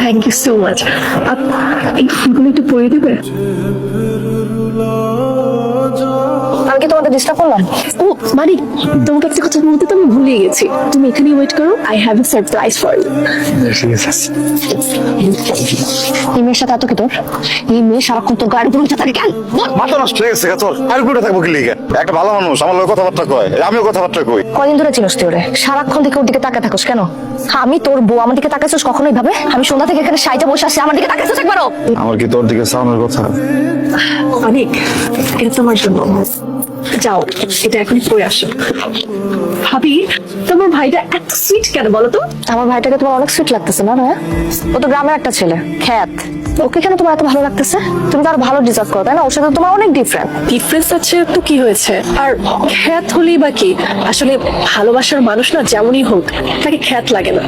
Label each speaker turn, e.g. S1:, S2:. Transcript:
S1: Thank you so much. এই ফুলগুলো একটু পরিয়ে দেবে?
S2: আমি কি তোমাদের ডিস্টার্ব করলাম?
S1: ও মানিক, তোমাকে একটা কথা বলতে তো আমি ভুলে গেছি। তুমি এখানে ওয়েট করো, I have a surprise for you.
S2: এই মেয়ের সাথে এত কি তোর? এই মেয়ে সারাক্ষণ তোর গায়ের উপর উঠে থাকে কেন?
S3: মাথা নষ্ট হয়ে গেছে তোর। আর উপরে থাকবো কি লিগে? একটা ভালো মানুষ আমার লোক কথাবার্তা কয়, আমিও কথাবার্তা কই।
S2: কদিন ধরে চিনস তুই ওরে? সারাক্ষণ থেকে ওর দিকে তাকায় থাকোস কেন? আমি তোর বউ, আমার দিকে তাকাইছিস কখনোই ভাবে? আমি সন্ধ্যা থেকে এখানে সাইটে বসে আসছি, আমার দিকে তাকাইছিস একবারও?
S3: আমার কি তোর দিকে চাওয়ানোর কথা?
S1: মানিক, এটা তোমার জন্য। যাও, এটা এখন পরে আসো। ভাবি, তোমার ভাইটা এত সুইট কেন বলো তো?
S2: আমার ভাইটাকে তোমার অনেক সুইট লাগতেছে না? না, ও তো গ্রামের একটা ছেলে, খ্যাত। ওকে কেন তোমার এত ভালো লাগতেছে? তুমি তো আরো ভালো ডিজার্ভ করো, তাই না? ওর সাথে তোমার অনেক ডিফারেন্ট।
S1: ডিফারেন্স আছে তো কি হয়েছে? আর খ্যাত হলেই বা কি? আসলে ভালোবাসার মানুষ না যেমনই হোক, তাকে খ্যাত লাগে না।